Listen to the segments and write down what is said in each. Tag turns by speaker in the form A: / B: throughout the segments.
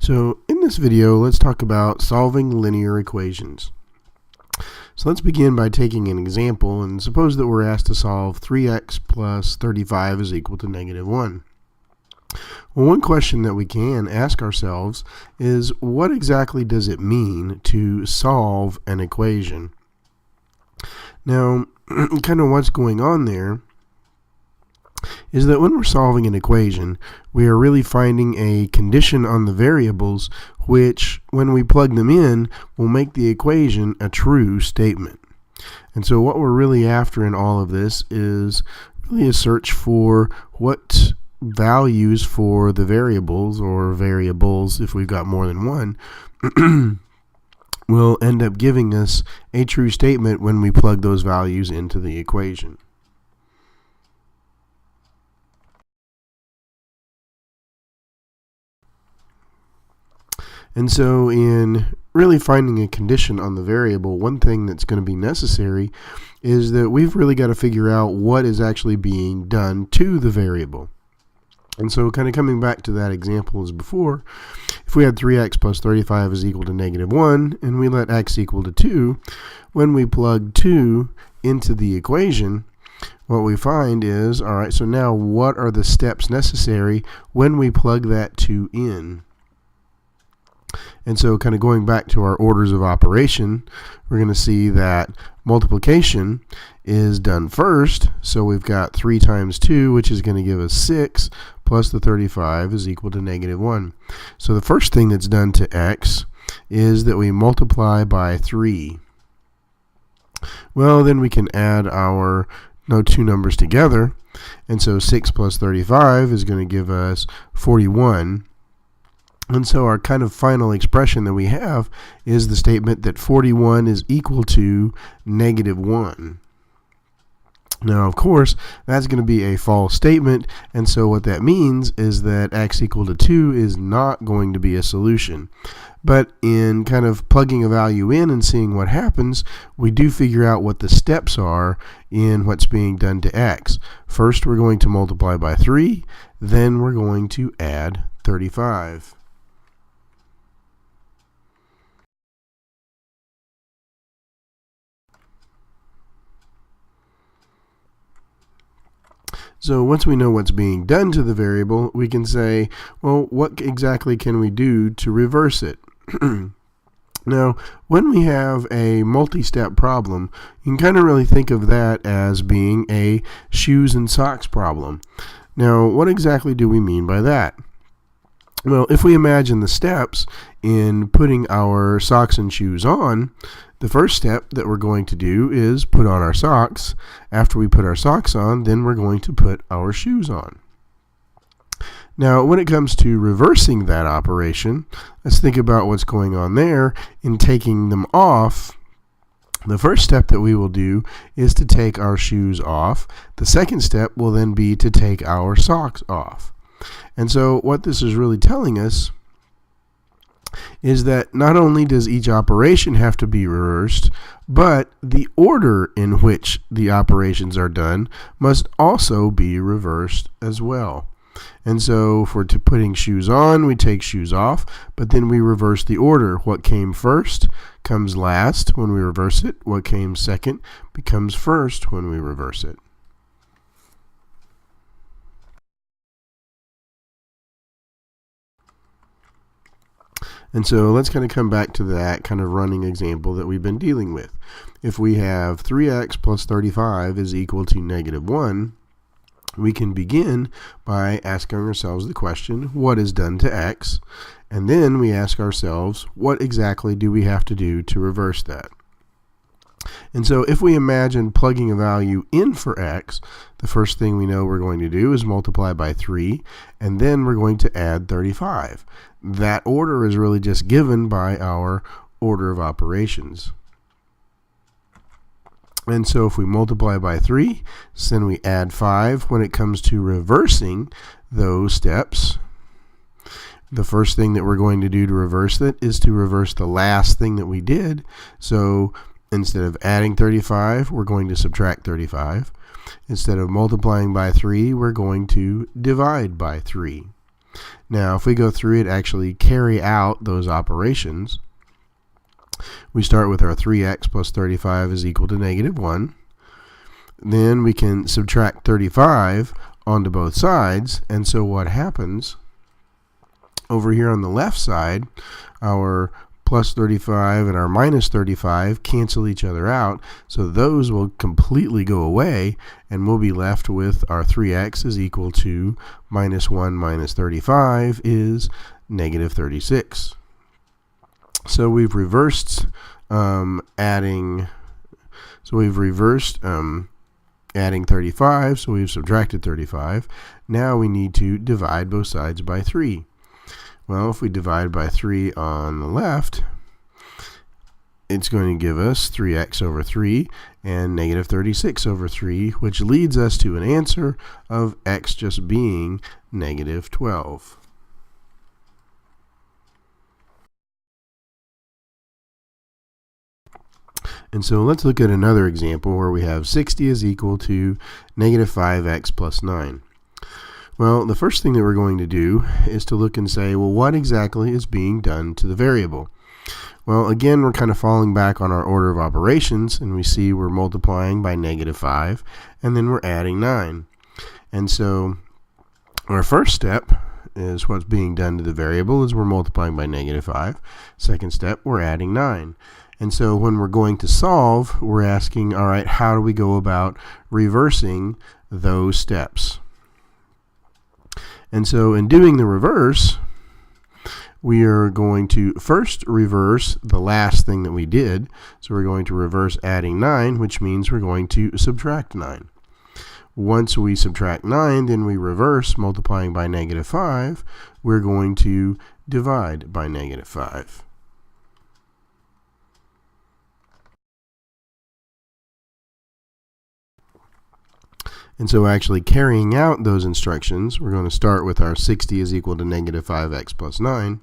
A: So in this video, let's talk about solving linear equations. So let's begin by taking an example, and suppose that we're asked to solve 3x plus 35 is equal to negative 1. Well, one question that we can ask ourselves is, what exactly does it mean to solve an equation? Now, kind of what's going on there is that when we're solving an equation, we are really finding a condition on the variables which, when we plug them in, will make the equation a true statement. And so what we're really after in all of this is really a search for what values for the variables, or variables if we've got more than one, will end up giving us a true statement when we plug those values into the equation. And so in really finding a condition on the variable, one thing that's going to be necessary is that we've really got to figure out what is actually being done to the variable. And so kind of coming back to that example as before, if we had 3x plus 35 is equal to negative 1, and we let x equal to 2, when we plug 2 into the equation, what we find is, all right, so now what are the steps necessary when we plug that 2 in? And so kind of going back to our orders of operation, we're going to see that multiplication is done first. So we've got 3 times 2, which is going to give us 6, plus the 35 is equal to negative 1. So the first thing that's done to x is that we multiply by 3. Well, then we can add our two numbers together. And so 6 plus 35 is going to give us 41. And so our kind of final expression that we have is the statement that 41 is equal to negative 1. Now, of course, that's going to be a false statement, and so what that means is that x equal to 2 is not going to be a solution. But in kind of plugging a value in and seeing what happens, we do figure out what the steps are in what's being done to x. First, we're going to multiply by 3, then we're going to add 35. So once we know what's being done to the variable, we can say, well, what exactly can we do to reverse it? Now, when we have a multi-step problem, you can kind of really think of that as being a shoes and socks problem. Now, what exactly do we mean by that? Well, if we imagine the steps in putting our socks and shoes on, the first step that we're going to do is put on our socks. After we put our socks on, then we're going to put our shoes on. Now, when it comes to reversing that operation, let's think about what's going on there in taking them off. The first step that we will do is to take our shoes off. The second step will then be to take our socks off. And so what this is really telling us is that not only does each operation have to be reversed, but the order in which the operations are done must also be reversed as well. And so for putting shoes on, we take shoes off, but then we reverse the order. What came first comes last when we reverse it. What came second becomes first when we reverse it. And so let's kind of come back to that kind of running example that we've been dealing with. If we have 3x plus 35 is equal to negative 1, we can begin by asking ourselves the question, what is done to x? And then we ask ourselves, what exactly do we have to do to reverse that? And so if we imagine plugging a value in for x, the first thing we know we're going to do is multiply by 3, and then we're going to add 35. That order is really just given by our order of operations. And so if we multiply by 3, then we add 5. When it comes to reversing those steps, the first thing that we're going to do to reverse that is to reverse the last thing that we did. So instead of adding 35, we're going to subtract 35. Instead of multiplying by 3, we're going to divide by 3. Now, if we go through it, actually carry out those operations, we start with our 3x plus 35 is equal to negative 1. Then we can subtract 35 onto both sides, and so what happens over here on the left side, our plus 35 and our minus 35 cancel each other out, so those will completely go away, and we'll be left with our 3x is equal to minus 1 minus 35 is negative 36. So we've reversed adding 35, so we've subtracted 35. Now we need to divide both sides by 3. Well, if we divide by 3 on the left, it's going to give us 3x over 3 and negative 36 over 3, which leads us to an answer of x just being negative 12. And so let's look at another example where we have 60 is equal to negative 5x plus 9. Well, the first thing that we're going to do is to look and say, well, what exactly is being done to the variable? Well, again, we're kind of falling back on our order of operations, and we see we're multiplying by negative 5, and then we're adding 9. And so our first step is what's being done to the variable is we're multiplying by negative 5. Second step, we're adding 9. And so when we're going to solve, we're asking, all right, how do we go about reversing those steps? And so in doing the reverse, we are going to first reverse the last thing that we did. So we're going to reverse adding 9, which means we're going to subtract 9. Once we subtract 9, then we reverse multiplying by negative 5. We're going to divide by negative 5. And so actually carrying out those instructions, we're going to start with our 60 is equal to negative 5x plus 9.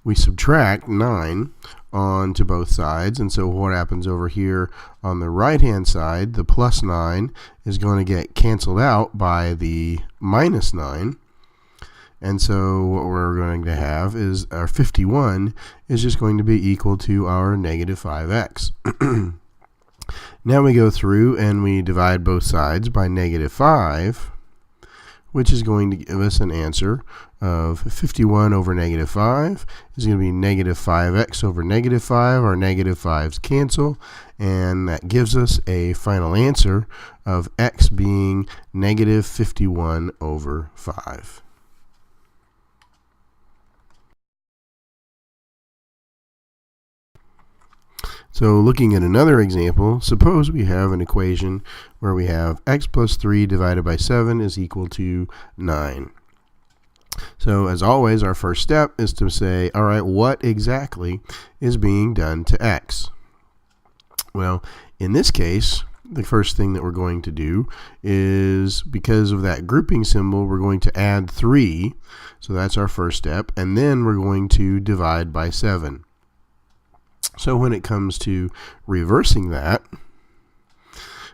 A: We subtract 9 onto both sides, and so what happens over here on the right-hand side, the plus 9 is going to get canceled out by the minus 9. And so what we're going to have is our 51 is just going to be equal to our negative 5x. Now we go through and we divide both sides by negative 5, which is going to give us an answer of 51 over negative 5 is going to be negative 5x over negative 5. Our negative 5's cancel, and that gives us a final answer of x being negative 51 over 5. So looking at another example, suppose we have an equation where we have x plus 3 divided by 7 is equal to 9. So as always, our first step is to say, all right, what exactly is being done to x? Well, in this case, the first thing that we're going to do is, because of that grouping symbol, we're going to add 3. So that's our first step, and then we're going to divide by 7. So when it comes to reversing that,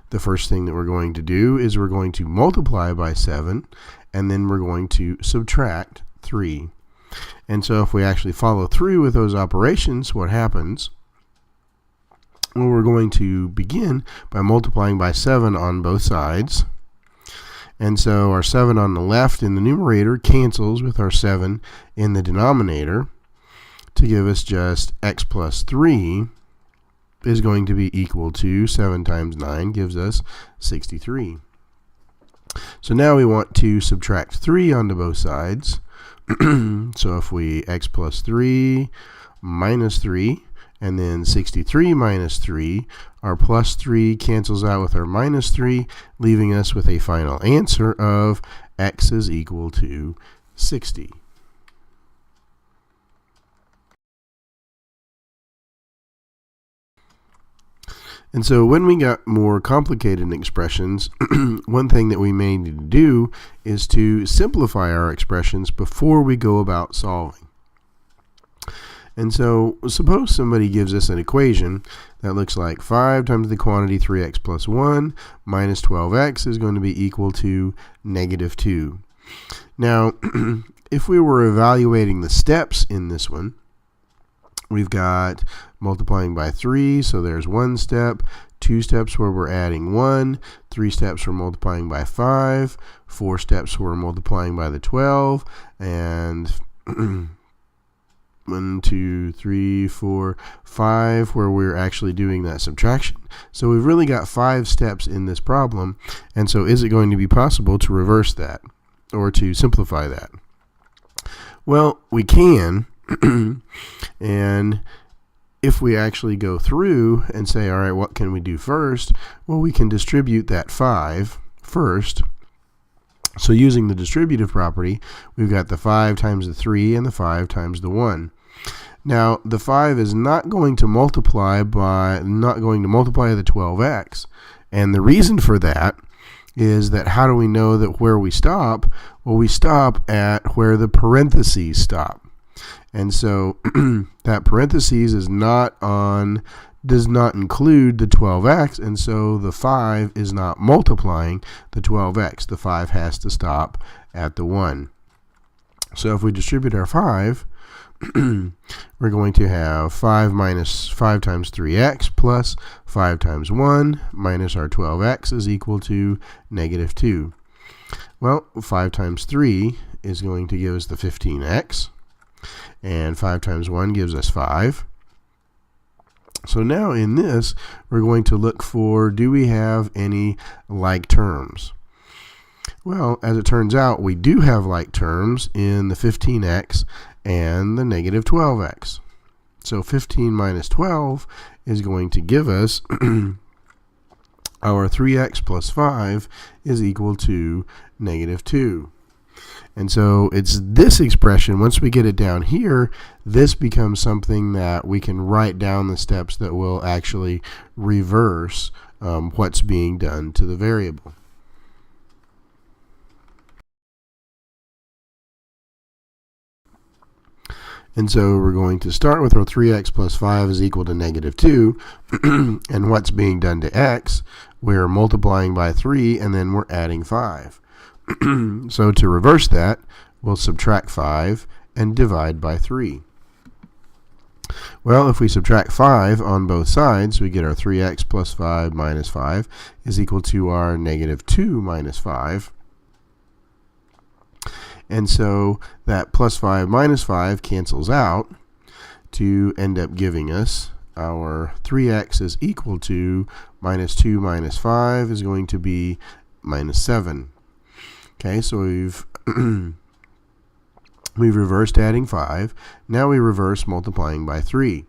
A: the first thing that we're going to do is we're going to multiply by 7, and then we're going to subtract 3. And so if we actually follow through with those operations, what happens? Well, we're going to begin by multiplying by 7 on both sides. And so our 7 on the left in the numerator cancels with our 7 in the denominator, to give us just x plus 3 is going to be equal to 7 times 9 gives us 63. So now we want to subtract 3 onto both sides. So if we x plus 3 minus 3, and then 63 minus 3, our plus 3 cancels out with our minus 3, leaving us with a final answer of x is equal to 60. And so when we got more complicated expressions, one thing that we may need to do is to simplify our expressions before we go about solving. And so suppose somebody gives us an equation that looks like 5 times the quantity 3x plus 1 minus 12x is going to be equal to negative 2. Now, if we were evaluating the steps in this one, we've got multiplying by 3, so there's 1 step, 2 steps where we're adding 1, 3 steps we're multiplying by 5, 4 steps we're multiplying by the 12, and 1, 2, 3, 4, 5 where we're actually doing that subtraction. So we've really got 5 steps in this problem, and so is it going to be possible to reverse that or to simplify that? Well, we can, and if we actually go through and say, all right, what can we do first? Well, we can distribute that 5 first. So using the distributive property, we've got the 5 times the 3 and the 5 times the 1. Now, the 5 is not going to multiply the 12x. And the reason for that is that how do we know that where we stop? Well, we stop at where the parentheses stop. And so that parentheses does not include the 12x, and so the 5 is not multiplying the 12x. The 5 has to stop at the 1. So if we distribute our 5, we're going to have 5 minus 5 times 3x plus 5 times 1 minus our 12x is equal to negative 2. Well, 5 times 3 is going to give us the 15x. And 5 times 1 gives us 5. So now in this, we're going to look for, do we have any like terms? Well, as it turns out, we do have like terms in the 15x and the negative 12x. So 15 minus 12 is going to give us our 3x plus 5 is equal to negative 2. And so it's this expression, once we get it down here, this becomes something that we can write down the steps that will actually reverse what's being done to the variable. And so we're going to start with our 3x plus 5 is equal to negative 2. And what's being done to x? We're multiplying by 3, and then we're adding 5. So to reverse that, we'll subtract 5 and divide by 3. Well, if we subtract 5 on both sides, we get our 3x plus 5 minus 5 is equal to our negative 2 minus 5. And so that plus 5 minus 5 cancels out to end up giving us our 3x is equal to minus 2 minus 5 is going to be minus 7. Okay, so we've reversed adding 5. Now we reverse multiplying by 3.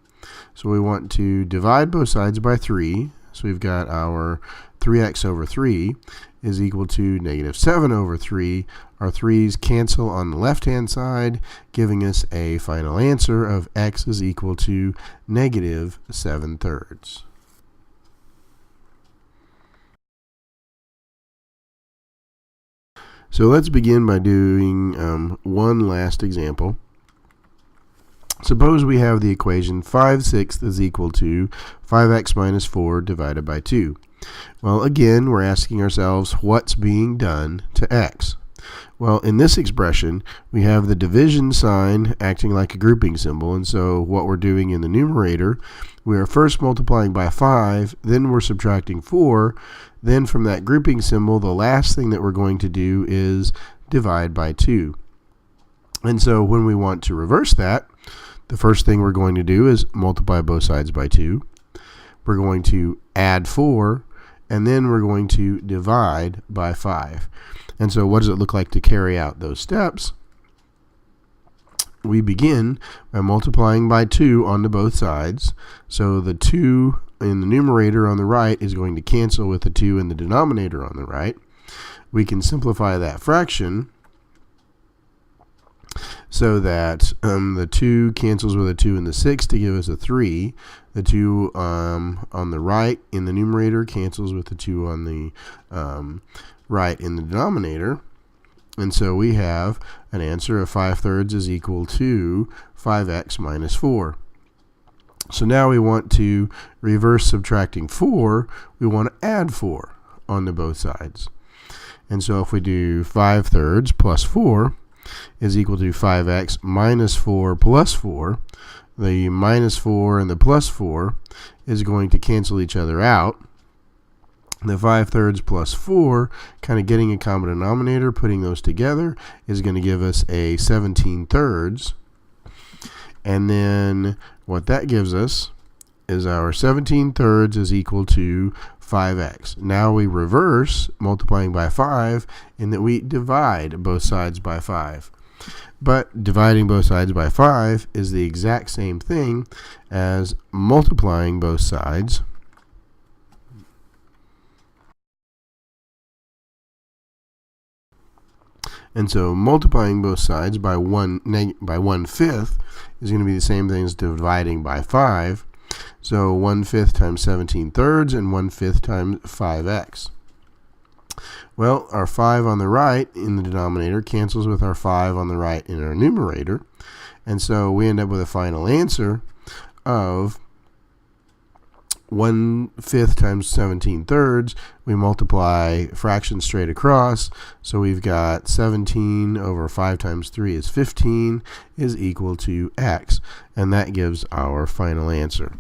A: So we want to divide both sides by 3. So we've got our 3x over 3 is equal to negative 7 over 3. Our 3's cancel on the left-hand side, giving us a final answer of x is equal to negative 7/3. So let's begin by doing one last example. Suppose we have the equation 5/6 is equal to 5x minus 4 divided by 2. Well, again, we're asking ourselves what's being done to x. Well, in this expression, we have the division sign acting like a grouping symbol, and so what we're doing in the numerator, we are first multiplying by 5, then we're subtracting 4, then from that grouping symbol, the last thing that we're going to do is divide by 2. And so when we want to reverse that, the first thing we're going to do is multiply both sides by 2. We're going to add 4, and then we're going to divide by 5. And so what does it look like to carry out those steps? We begin by multiplying by 2 onto both sides. So the 2 in the numerator on the right is going to cancel with the 2 in the denominator on the right. We can simplify that fraction so that the 2 cancels with a 2 in the 6 to give us a 3. The 2 on the right in the numerator cancels with the 2 on the right in the denominator. And so we have an answer of 5/3 is equal to 5x minus 4. So now we want to reverse subtracting 4. We want to add 4 onto both sides. And so if we do 5/3 plus 4, is equal to 5x minus 4 plus 4. The minus 4 and the plus 4 is going to cancel each other out. The 5/3 plus 4, kind of getting a common denominator, putting those together, is going to give us a 17/3. And then what that gives us is our 17/3 is equal to 5x. Now we reverse multiplying by 5 in that we divide both sides by 5. But dividing both sides by 5 is the exact same thing as multiplying both sides . And so multiplying both sides by 1/5 is going to be the same thing as dividing by 5. So 1/5 times 17/3 and 1/5 times 5x. Well, our 5 on the right in the denominator cancels with our 5 on the right in our numerator. And so we end up with a final answer of 1/5 times 17/3. We multiply fractions straight across. So we've got 17 over 5 times 3 is 15 is equal to x. And that gives our final answer.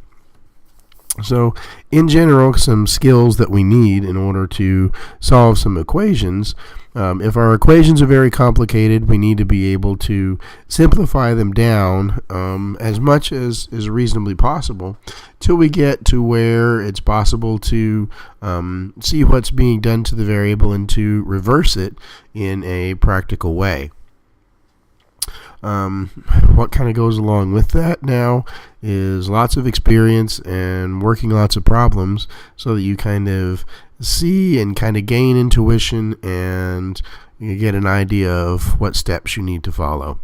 A: So in general, some skills that we need in order to solve some equations. If our equations are very complicated, we need to be able to simplify them down as much as is reasonably possible till we get to where it's possible to see what's being done to the variable and to reverse it in a practical way. What kind of goes along with that now is lots of experience and working lots of problems so that you kind of see and kind of gain intuition and you get an idea of what steps you need to follow.